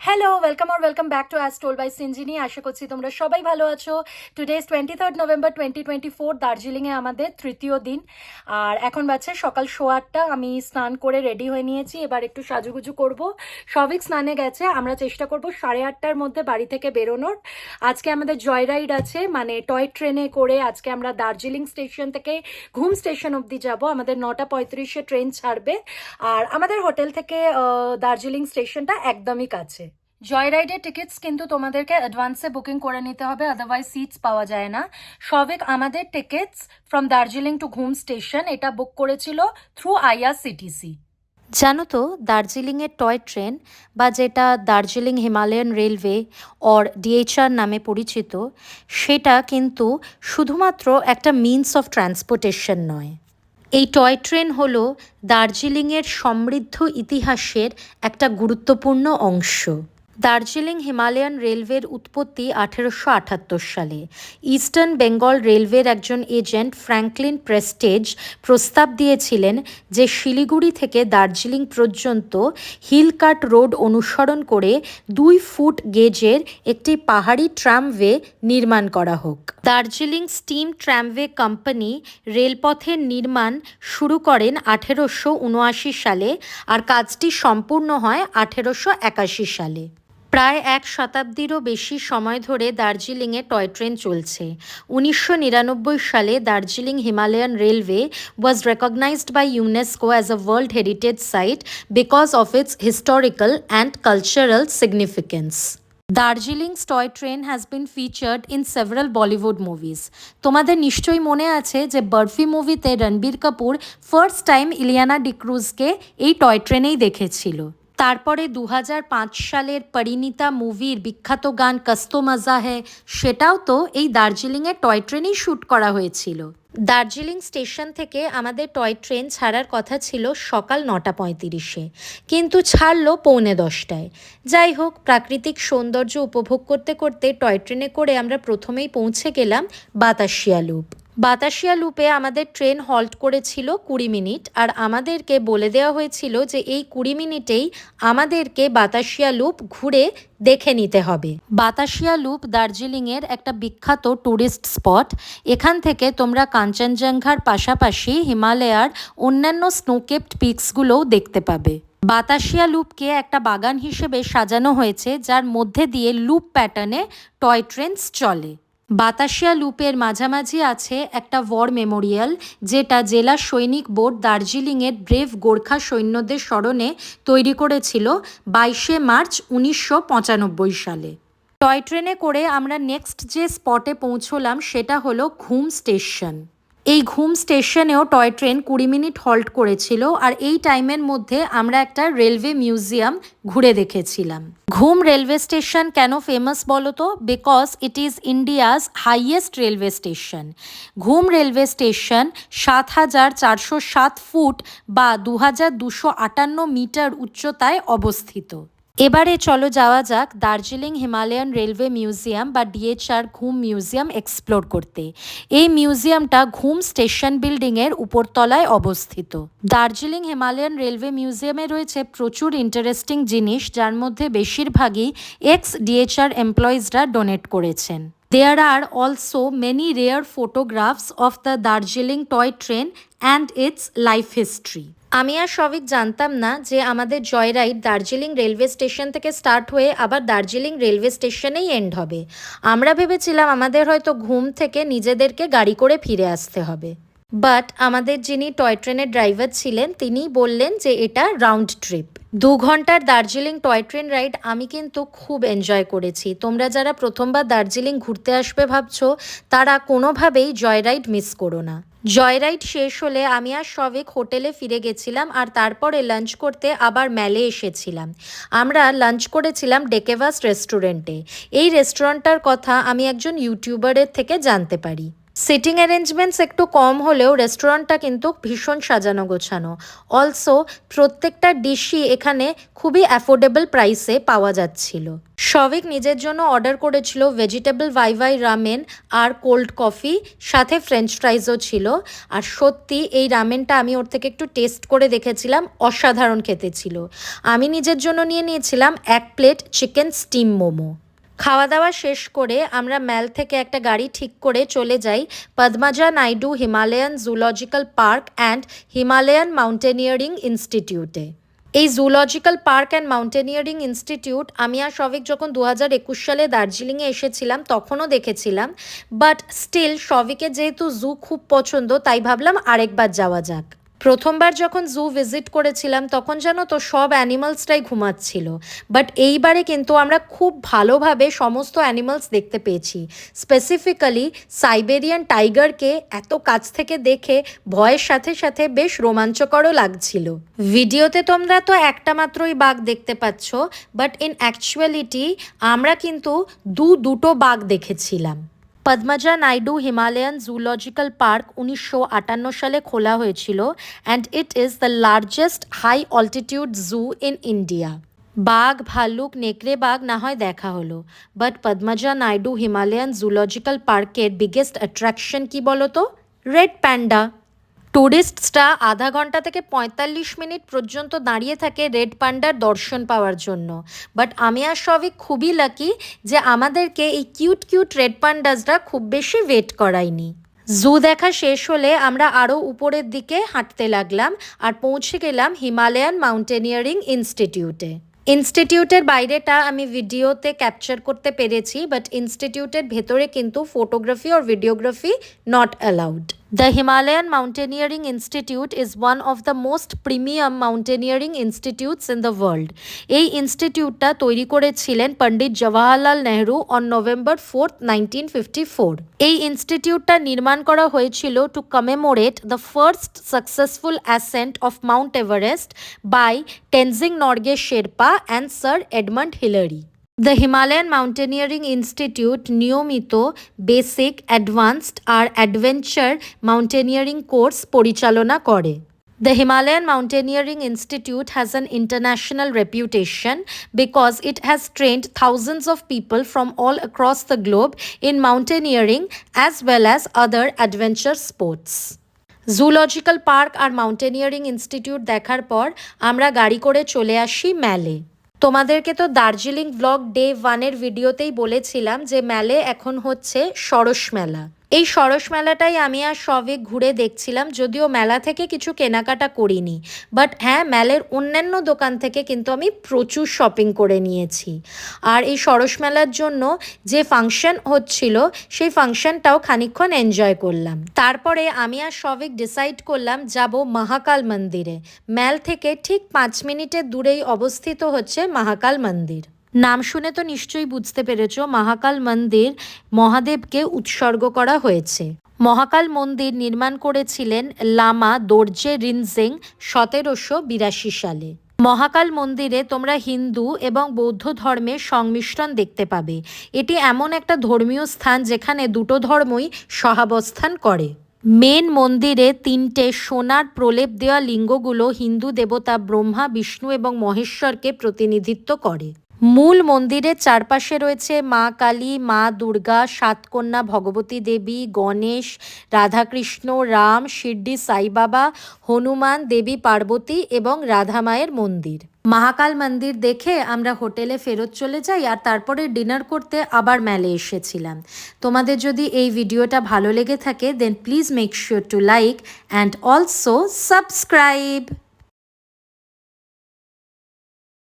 Hello, welcome back to as told by Sinjini. আশা করছি তোমরা সবাই ভালো আছো। Today is 23 November 2024। দার্জিলিংয়ে আমাদের তৃতীয় দিন। আর এখন বাজছে সকাল 8:15। আমি স্নান করে রেডি হয়ে নিয়েছি, এবার একটু সাজুগুজু করব। সবিক স্নানে গেছে, আমরা চেষ্টা করব 8:30টার মধ্যে বাড়ি থেকে বেরোনোর। আজকে আমাদের জয় রাইড আছে, মানে টয় ট্রেনে করে আজকে আমরা দার্জিলিং স্টেশন থেকে ঘুম স্টেশন অবধি যাব। আমাদের 9:35-এ ট্রেন ছাড়বে। আর আমাদের হোটেল থেকে দার্জিলিং স্টেশনটা একদমই কাছে। জয় রাইডের টিকিটস কিন্তু তোমাদেরকে অ্যাডভান্সে বুকিং করে নিতে হবে, আদারওয়াইজ সিটস পাওয়া যায় না। সবেক আমাদের টিকিটস ফ্রম দার্জিলিং টু ঘুম স্টেশন এটা বুক করেছিল থ্রু আইআরসিটিসি। জানো তো, দার্জিলিংয়ের টয় ট্রেন বা যেটা Darjeeling Himalayan railway or DHR নামে পরিচিত, সেটা কিন্তু শুধুমাত্র একটা মিনস অফ ট্রান্সপোর্টেশন নয়। এই টয় ট্রেন হলো দার্জিলিংয়ের সমৃদ্ধ ইতিহাসের একটা গুরুত্বপূর্ণ অংশ। দার্জিলিং হিমালয়ান রেলওয়ের উৎপত্তি 1878 সালে। ইস্টার্ন বেঙ্গল রেলওয়ের একজন এজেন্ট ফ্র্যাঙ্কলিন প্রেস্টেজ প্রস্তাব দিয়েছিলেন যে শিলিগুড়ি থেকে দার্জিলিং পর্যন্ত হিল কাট রোড অনুসরণ করে 2 ফুট গেজের একটি পাহাড়ি ট্রামওয়ে নির্মাণ করা হোক। দার্জিলিং স্টিম ট্রামওয়ে কোম্পানি রেলপথের নির্মাণ শুরু করেন 1879 সালে, আর কাজটি সম্পূর্ণ হয় 1881 সালে। প্রায় 1 শতাব্দীরও বেশি সময় ধরে দার্জিলিংয়ে টয় ট্রেন চলছে। 1999 সালে Darjeeling Himalayan railway was recognized by UNESCO as a world heritage site because of its historical and cultural significance. Darjeeling's toy train has been featured in several Bollywood movies. তোমাদের নিশ্চয়ই মনে আছে যে বরফি মুভিতে রণবীর কাপুর ফার্স্ট টাইম ইলিয়ানা ডিক্রুজকে এই টয় ট্রেনেই দেখেছিল। তারপরে 2005 সালের পরিণীতা মুভির বিখ্যাত গান কस्तो মজা হ্যায়, সেটাও তো এই দার্জিলিংয়ের টয় ট্রেনেই শ্যুট করা হয়েছিল। দার্জিলিং স্টেশন থেকে আমাদের টয় ট্রেন ছাড়ার কথা ছিল সকাল 9:35-এ, কিন্তু ছাড়লো 9:45-টায়। যাই হোক, প্রাকৃতিক সৌন্দর্য উপভোগ করতে করতে টয় ট্রেনে করে আমরা প্রথমেই পৌঁছে গেলাম বাতাসিয়া লুপ। বাতাসিয়া লুপে আমাদের ট্রেন হল্ট করেছিল 20 মিনিট, আর আমাদেরকে বলে দেওয়া হয়েছিল যে এই 20 মিনিটেই আমাদেরকে বাতাসিয়া লুপ ঘুরে দেখে নিতে হবে। বাতাসিয়া লুপ দার্জিলিংয়ের একটা বিখ্যাত ট্যুরিস্ট স্পট। এখান থেকে তোমরা কাঞ্চনজঙ্ঘার পাশাপাশি হিমালয়ার অন্যান্য স্নোকেপড পিকসগুলোও দেখতে পাবে। বাতাসিয়া লুপকে একটা বাগান হিসেবে সাজানো হয়েছে, যার মধ্যে দিয়ে লুপ প্যাটার্নে টয় ট্রেনস চলে। বাতাসিয়া লুপের মাঝামাঝি আছে একটা ওয়ার মেমোরিয়াল, যেটা জেলা সৈনিক বোর্ড দার্জিলিংয়ের ব্রেভ গোর্খা সৈন্যদের স্মরণে তৈরি করেছিল 22শে মার্চ 1995 সালে। টয় ট্রেনে করে আমরা নেক্সট যে স্পটে পৌঁছলাম সেটা হলো ঘুম স্টেশন। এই ঘুম স্টেশনেও টয় ট্রেন 20 মিনিট হল্ট করেছিল, আর এই টাইমের মধ্যে আমরা একটা রেলওয়ে মিউজিয়াম ঘুরে দেখেছিলাম। ঘুম রেলওয়ে স্টেশন কেন ফেমাস বলো তো? Because it is India's highest railway station. ঘুম রেলওয়ে স্টেশন 7,407 ফুট বা 2,258 মিটার উচ্চতায় অবস্থিত। এবারে চলো যাওয়া যাক দার্জিলিং হিমালয়ান রেলওয়ে মিউজিয়াম বা ডিএইচআর ঘুম মিউজিয়াম এক্সপ্লোর করতে। এই মিউজিয়ামটা ঘুম স্টেশন বিল্ডিংয়ের উপরতলায় অবস্থিত। দার্জিলিং হিমালয়ান রেলওয়ে মিউজিয়ামে রয়েছে প্রচুর ইন্টারেস্টিং জিনিস, যার মধ্যে বেশিরভাগই এক্স ডিএইচআর এমপ্লয়িজরা ডোনেট করেছেন। There are also many rare photographs of the Darjeeling toy train and its life history. আমি আর সবিক জানতাম না যে আমাদের joy ride Darjeeling railway station থেকে স্টার্ট হয়ে আবার দার্জিলিং রেলওয়ে স্টেশনেই এন্ড হবে। আমরা ভেবেছিলাম আমাদের হয়তো ঘুম থেকে নিজেদেরকে গাড়ি করে ফিরে আসতে হবে। বাট আমাদের যিনি টয় ট্রেনের ড্রাইভার ছিলেন তিনি বললেন যে এটা রাউন্ড ট্রিপ। 2 ঘন্টার দার্জিলিং টয় ট্রেন রাইড আমি কিন্তু খুব এনজয় করেছি। তোমরা যারা প্রথমবার দার্জিলিং ঘুরতে আসবে ভাবছো, তারা কোনোভাবেই জয় রাইড মিস করো না। জয় রাইড শেষ হলে আমি আর সবিক হোটেলে ফিরে গেছিলাম, আর তারপরে লাঞ্চ করতে আবার ম্যালে এসেছিলাম। আমরা লাঞ্চ করেছিলাম ডেকেভাস রেস্টুরেন্টে। এই রেস্টুরেন্টটার কথা আমি একজন ইউটিউবারের থেকে জানতে পারি। সিটিং অ্যারেঞ্জমেন্টস একটু কম হলেও রেস্টুরেন্টটা কিন্তু ভীষণ সাজানো গোছানো। অলসো প্রত্যেকটা ডিশই এখানে খুবই অ্যাফোর্ডেবল প্রাইসে পাওয়া যাচ্ছিল। শভিক নিজের জন্য অর্ডার করেছিল ভেজিটেবল ভাই রামেন আর কোল্ড কফি, সাথে ফ্রেঞ্চ ফ্রাইজও ছিল। আর সত্যি এই রামেনটা আমি ওর থেকে একটু টেস্ট করে দেখেছিলাম, অসাধারণ খেতে ছিল। আমি নিজের জন্য নিয়েছিলাম 1 প্লেট চিকেন স্টিম মোমো। খাওয়া দাওয়া শেষ করে আমরা ম্যাল থেকে একটা গাড়ি ঠিক করে চলে যাই Padmaja Naidu Himalayan zoological park and Himalayan mountaineering ইনস্টিটিউটে। এই zoological park and mountaineering institute আমি আর শভিক যখন 2021 সালে দার্জিলিংয়ে এসেছিলাম তখনও দেখেছিলাম, বাট স্টিল শভিকের যেহেতু জু খুব পছন্দ তাই ভাবলাম আরেকবার যাওয়া যাক। প্রথমবার যখন জু ভিজিট করেছিলাম তখন জানো তো সব অ্যানিমালসটাই ঘুমাচ্ছিল, বাট এইবারে কিন্তু আমরা খুব ভালোভাবে সমস্ত অ্যানিমালস দেখতে পেয়েছি। স্পেসিফিক্যালি সাইবেরিয়ান টাইগারকে এত কাছ থেকে দেখে ভয়ের সাথে সাথে বেশ রোমাঞ্চকরও লাগছিল। ভিডিওতে তোমরা তো একটা মাত্রই বাঘ দেখতে পাচ্ছ, বাট ইন অ্যাকচুয়ালিটি আমরা কিন্তু দুটো বাঘ দেখেছিলাম। Padmaja Naidu Himalayan zoological park 1958 সালে খোলা হয়েছিল and it is the largest high altitude zoo in India. বাঘ, ভাল্লুক, নেকড়ে বাঘ না হয় দেখা হলো, but Padmaja Naidu Himalayan zoological পার্কের বিগেস্ট অ্যাট্রাকশন কি বলো তো? Red panda. ট্যুরিস্টসরা আধা ঘন্টা থেকে 45 মিনিট পর্যন্ত দাঁড়িয়ে থাকে রেড পান্ডার দর্শন পাওয়ার জন্য, বাট আমি আর শভিক খুবই লাকি যে আমাদেরকে এই কিউট রেড পান্ডাসরা খুব বেশি ওয়েট করায়নি। জু দেখা শেষ হলে আমরা আরও উপরের দিকে হাঁটতে লাগলাম আর পৌঁছে গেলাম হিমালয়ান মাউন্টেনিয়ারিং ইনস্টিটিউটে। ইনস্টিটিউটের বাইরেটা আমি ভিডিওতে ক্যাপচার করতে পেরেছি, বাট ইনস্টিটিউটের ভেতরে কিন্তু ফটোগ্রাফি আর videography not allowed. The Himalayan Mountaineering Institute is one of the most premium mountaineering institutes in the world. এই ইনস্টিটিউটটা তৈরি করেছিলেন পণ্ডিত জওয়াহরলাল নেহরু অন নভেম্বর 4, 1954। এই ইনস্টিটিউটটা নির্মাণ করা হয়েছিল to commemorate the first successful ascent of Mount Everest by Tenzing Norgay Sherpa and Sir Edmund Hillary. The Himalayan mountaineering institute নিয়মিত বেসিক, অ্যাডভান্সড আর অ্যাডভেঞ্চার মাউন্টেনিয়ারিং কোর্স পরিচালনা করে। The Himalayan Mountaineering Institute has an international reputation because it has trained thousands of people from all across the globe in mountaineering as well as other adventure sports. Zoological park আর mountaineering institute দেখার পর আমরা গাড়ি করে চলে আসি ম্যালে। তোমাদেরকে তো দার্জিলিং ব্লগ ডে 1-এর ভিডিওতেই বলেছিলাম যে ম্যালে এখন হচ্ছে সরস মেলা। এই সরস মেলাটাই আমি আর শভিক ঘুরে দেখছিলাম, যদিও মেলা থেকে কিছু কেনাকাটা করিনি, বাট হ্যাঁ ম্যালের অন্যান্য দোকান থেকে কিন্তু আমি প্রচুর শপিং করে নিয়েছি। আর এই সরস মেলার জন্য যে ফাংশন হচ্ছিল সেই ফাংশনটাও খানিকক্ষণ এনজয় করলাম। তারপরে আমি আর শভিক ডিসাইড করলাম যাব মহাকাল মন্দিরে। ম্যাল থেকে ঠিক 5 মিনিটের দূরেই অবস্থিত হচ্ছে মহাকাল মন্দির। নাম শুনে তো নিশ্চয়ই বুঝতে পেরেছ, মহাকাল মন্দির মহাদেবকে উৎসর্গ করা হয়েছে। মহাকাল মন্দির নির্মাণ করেছিলেন লামা দোরজে রিনজেং 1782 সালে। মহাকাল মন্দিরে তোমরা হিন্দু এবং বৌদ্ধ ধর্মের সংমিশ্রণ দেখতে পাবে। এটি এমন একটা ধর্মীয় স্থান যেখানে দুটো ধর্মই সহাবস্থান করে। মেন মন্দিরে 3টে সোনার প্রলেপ দেওয়া লিঙ্গগুলো হিন্দু দেবতা ব্রহ্মা, বিষ্ণু এবং মহেশ্বরকে প্রতিনিধিত্ব করে। মূল মন্দিরের চারপাশে রয়েছে মা কালী, মা দুর্গা, 7 কন্যা ভগবতী দেবী, গণেশ, রাধাকৃষ্ণ, রাম, শিরডি সাই বাবা, হনুমান, দেবী পার্বতী এবং রাধা মায়ের মন্দির। মহাকাল মন্দির দেখে আমরা হোটেলে ফেরত চলে যাই আর তারপরে ডিনার করতে আবার ম্যালে এসেছিলাম। তোমাদের যদি এই ভিডিওটা ভালো লেগে থাকে then please make sure to like and also subscribe.